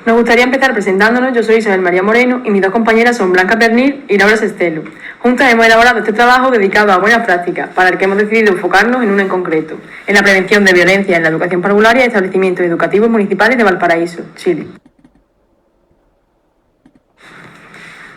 Nos gustaría empezar presentándonos. Yo soy Isabel María Moreno y mis dos compañeras son Blanca Pernil y Laura Sestelo. Juntas hemos elaborado este trabajo dedicado a buenas prácticas, para el que hemos decidido enfocarnos en uno en concreto, en la prevención de violencia en la educación parvularia y establecimientos educativos municipales de Valparaíso, Chile.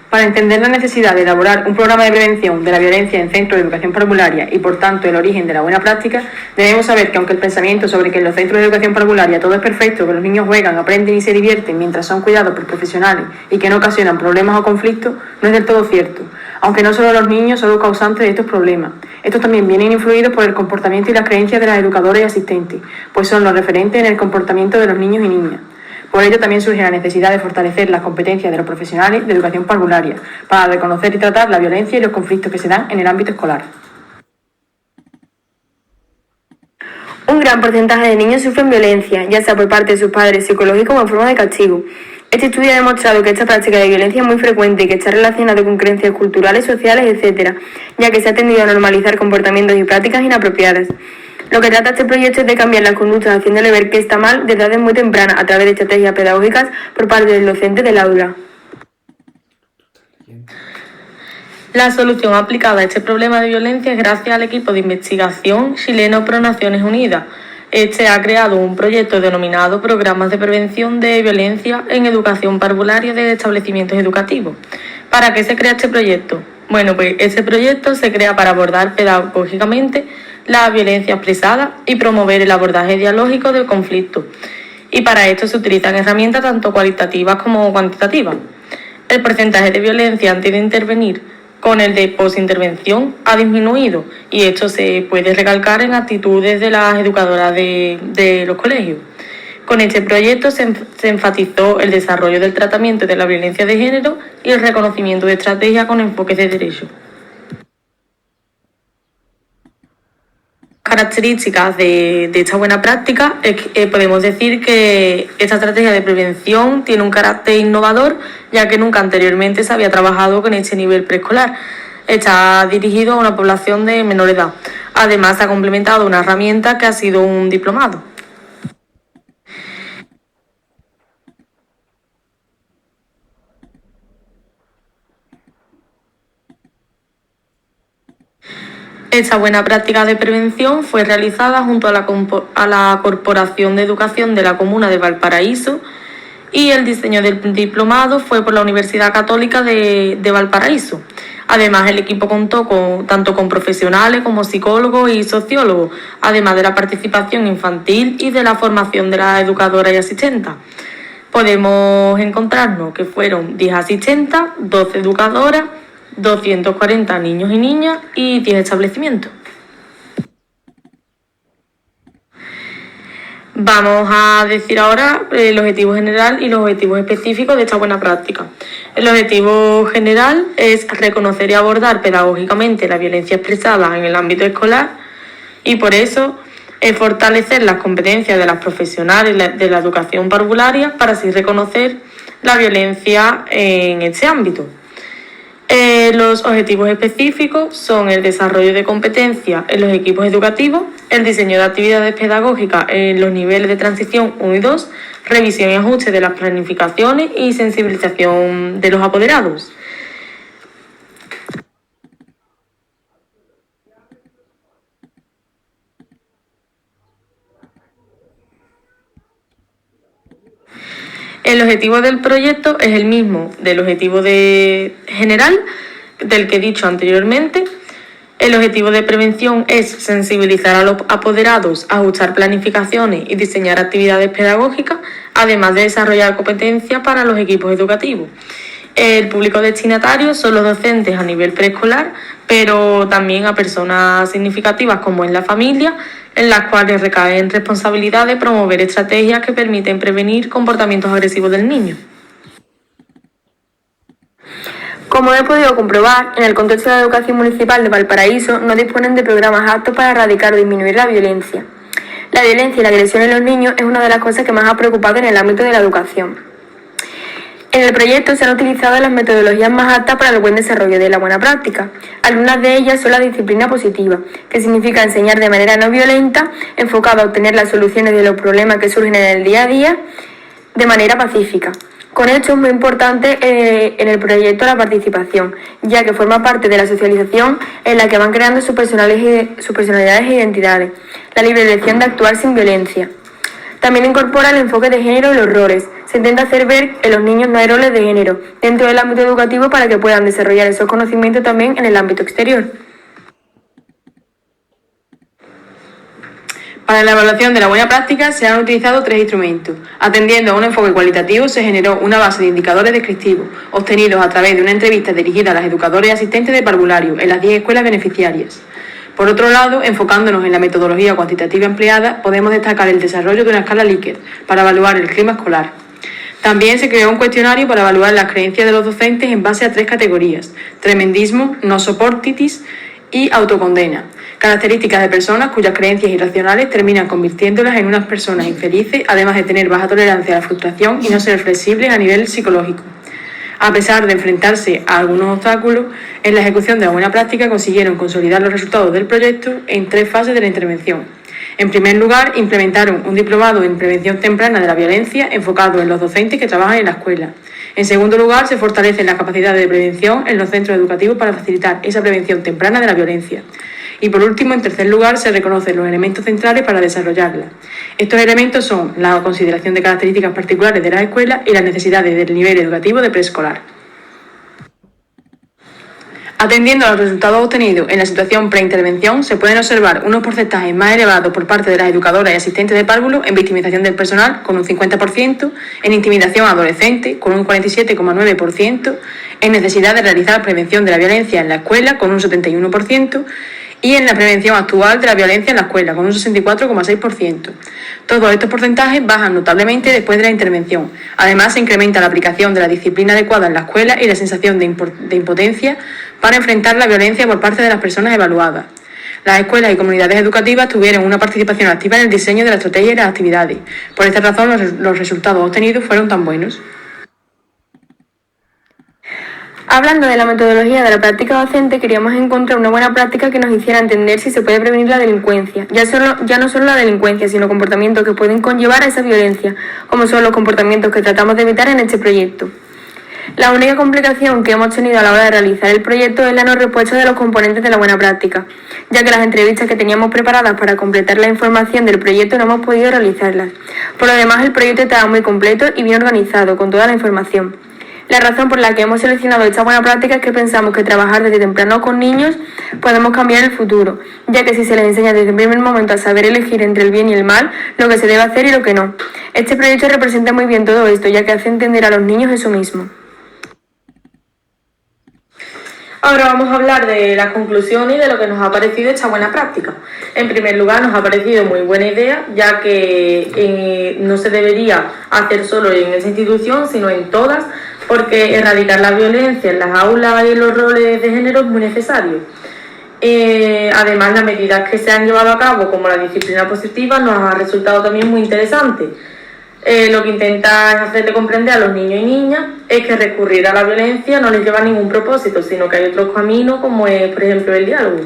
Para entender la necesidad de elaborar un programa de prevención de la violencia en centros de educación parvularia y, por tanto, el origen de la buena práctica, debemos saber que aunque el pensamiento sobre que en los centros de educación parvularia todo es perfecto, que los niños juegan, aprenden y se divierten mientras son cuidados por profesionales y que no ocasionan problemas o conflictos, no es del todo cierto, aunque no solo los niños son los causantes de estos problemas. Estos también vienen influidos por el comportamiento y las creencias de las educadoras y asistentes, pues son los referentes en el comportamiento de los niños y niñas. Por ello también surge la necesidad de fortalecer las competencias de los profesionales de educación parvularia para reconocer y tratar la violencia y los conflictos que se dan en el ámbito escolar. Un gran porcentaje de niños sufren violencia, ya sea por parte de sus padres psicológicos o en forma de castigo. Este estudio ha demostrado que esta práctica de violencia es muy frecuente y que está relacionada con creencias culturales, sociales, etc., ya que se ha tendido a normalizar comportamientos y prácticas inapropiadas. Lo que trata este proyecto es de cambiar las conductas, haciéndole ver que está mal desde edades muy tempranas a través de estrategias pedagógicas por parte del docente del aula. La solución aplicada a este problema de violencia es gracias al equipo de investigación chileno Pro Naciones Unidas. Este ha creado un proyecto denominado Programas de Prevención de Violencia en Educación Parvularia de Establecimientos Educativos. ¿Para qué se crea este proyecto? Bueno, pues este proyecto se crea para abordar pedagógicamente la violencia expresada y promover el abordaje dialógico del conflicto. Y para esto se utilizan herramientas tanto cualitativas como cuantitativas. El porcentaje de violencia antes de intervenir con el de posintervención ha disminuido, y esto se puede recalcar en actitudes de las educadoras de los colegios. Con este proyecto se enfatizó el desarrollo del tratamiento de la violencia de género y el reconocimiento de estrategias con enfoques de derecho. Características de esta buena práctica es que podemos decir que esta estrategia de prevención tiene un carácter innovador, ya que nunca anteriormente se había trabajado con este nivel preescolar. Está dirigido a una población de menor edad. Además, se ha complementado una herramienta que ha sido un diplomado. Esta buena práctica de prevención fue realizada junto a la Corporación de Educación de la Comuna de Valparaíso, y el diseño del diplomado fue por la Universidad Católica de Valparaíso. Además, el equipo contó tanto con profesionales como psicólogos y sociólogos, además de la participación infantil y de la formación de las educadoras y asistentas. Podemos encontrarnos que fueron 10 asistentas, 12 educadoras, 240 niños y niñas y 10 establecimientos. Vamos a decir ahora el objetivo general y los objetivos específicos de esta buena práctica. El objetivo general es reconocer y abordar pedagógicamente la violencia expresada en el ámbito escolar, y por eso es fortalecer las competencias de las profesionales de la educación parvularia para así reconocer la violencia en este ámbito. Los objetivos específicos son el desarrollo de competencias en los equipos educativos, el diseño de actividades pedagógicas en los niveles de transición 1 y 2, revisión y ajuste de las planificaciones y sensibilización de los apoderados. El objetivo del proyecto es el mismo del objetivo general del que he dicho anteriormente. El objetivo de prevención es sensibilizar a los apoderados, ajustar planificaciones y diseñar actividades pedagógicas, además de desarrollar competencias para los equipos educativos. El público destinatario son los docentes a nivel preescolar, pero también a personas significativas como es la familia, en las cuales recaen responsabilidad de promover estrategias que permiten prevenir comportamientos agresivos del niño. Como he podido comprobar, en el contexto de la educación municipal de Valparaíso no disponen de programas aptos para erradicar o disminuir la violencia. La violencia y la agresión en los niños es una de las cosas que más ha preocupado en el ámbito de la educación. En el proyecto se han utilizado las metodologías más aptas para el buen desarrollo de la buena práctica. Algunas de ellas son la disciplina positiva, que significa enseñar de manera no violenta, enfocada a obtener las soluciones de los problemas que surgen en el día a día, de manera pacífica. Con esto es muy importante en el proyecto la participación, ya que forma parte de la socialización en la que van creando sus personalidades e identidades, la libre elección de actuar sin violencia. También incorpora el enfoque de género en los roles. Se intenta hacer ver que en los niños no hay roles de género dentro del ámbito educativo para que puedan desarrollar esos conocimientos también en el ámbito exterior. Para la evaluación de la buena práctica se han utilizado 3 instrumentos. Atendiendo a un enfoque cualitativo se generó una base de indicadores descriptivos, obtenidos a través de una entrevista dirigida a las educadoras y asistentes de parvulario en las 10 escuelas beneficiarias. Por otro lado, enfocándonos en la metodología cuantitativa empleada, podemos destacar el desarrollo de una escala Likert para evaluar el clima escolar. También se creó un cuestionario para evaluar las creencias de los docentes en base a 3 categorías: tremendismo, no soportitis y autocondena, características de personas cuyas creencias irracionales terminan convirtiéndolas en unas personas infelices, además de tener baja tolerancia a la frustración y no ser flexibles a nivel psicológico. A pesar de enfrentarse a algunos obstáculos, en la ejecución de la buena práctica consiguieron consolidar los resultados del proyecto en 3 fases de la intervención. En primer lugar, implementaron un diplomado en prevención temprana de la violencia enfocado en los docentes que trabajan en la escuela. En segundo lugar, se fortalecen las capacidades de prevención en los centros educativos para facilitar esa prevención temprana de la violencia. Y por último, en tercer lugar, se reconocen los elementos centrales para desarrollarla. Estos elementos son la consideración de características particulares de las escuelas y las necesidades del nivel educativo de preescolar. Atendiendo a los resultados obtenidos en la situación preintervención, se pueden observar unos porcentajes más elevados por parte de las educadoras y asistentes de párvulo en victimización del personal, con un 50%, en intimidación a adolescentes, con un 47,9%, en necesidad de realizar prevención de la violencia en la escuela, con un 71%, y en la prevención actual de la violencia en la escuela, con un 64,6%. Todos estos porcentajes bajan notablemente después de la intervención. Además, se incrementa la aplicación de la disciplina adecuada en la escuela y la sensación de impotencia para enfrentar la violencia por parte de las personas evaluadas. Las escuelas y comunidades educativas tuvieron una participación activa en el diseño de la estrategia y las actividades. Por esta razón, los resultados obtenidos fueron tan buenos. Hablando de la metodología de la práctica docente, queríamos encontrar una buena práctica que nos hiciera entender si se puede prevenir la delincuencia. Ya no solo la delincuencia, sino comportamientos que pueden conllevar a esa violencia, como son los comportamientos que tratamos de evitar en este proyecto. La única complicación que hemos tenido a la hora de realizar el proyecto es la no respuesta de los componentes de la buena práctica, ya que las entrevistas que teníamos preparadas para completar la información del proyecto no hemos podido realizarlas. Por lo demás, el proyecto estaba muy completo y bien organizado, con toda la información. La razón por la que hemos seleccionado esta buena práctica es que pensamos que trabajar desde temprano con niños podemos cambiar el futuro, ya que si se les enseña desde el primer momento a saber elegir entre el bien y el mal, lo que se debe hacer y lo que no. Este proyecto representa muy bien todo esto, ya que hace entender a los niños eso mismo. Ahora vamos a hablar de las conclusiones y de lo que nos ha parecido esta buena práctica. En primer lugar, nos ha parecido muy buena idea, ya que no se debería hacer solo en esa institución, sino en todas, porque erradicar la violencia en las aulas y en los roles de género es muy necesario. Además, las medidas que se han llevado a cabo, como la disciplina positiva, nos ha resultado también muy interesante. Lo que intenta es hacerle comprender a los niños y niñas es que recurrir a la violencia no les lleva a ningún propósito, sino que hay otros caminos, como es, por ejemplo, el diálogo.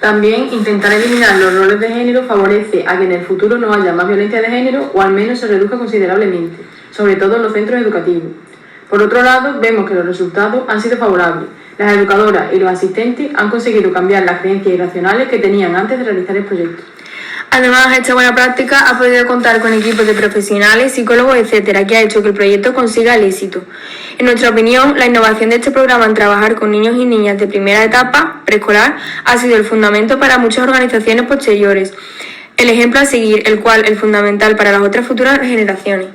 También intentar eliminar los roles de género favorece a que en el futuro no haya más violencia de género o al menos se reduzca considerablemente, sobre todo en los centros educativos. Por otro lado, vemos que los resultados han sido favorables. Las educadoras y los asistentes han conseguido cambiar las creencias irracionales que tenían antes de realizar el proyecto. Además, esta buena práctica ha podido contar con equipos de profesionales, psicólogos, etcétera, que ha hecho que el proyecto consiga el éxito. En nuestra opinión, la innovación de este programa en trabajar con niños y niñas de primera etapa, preescolar, ha sido el fundamento para muchas organizaciones posteriores. El ejemplo a seguir, el cual es fundamental para las otras futuras generaciones.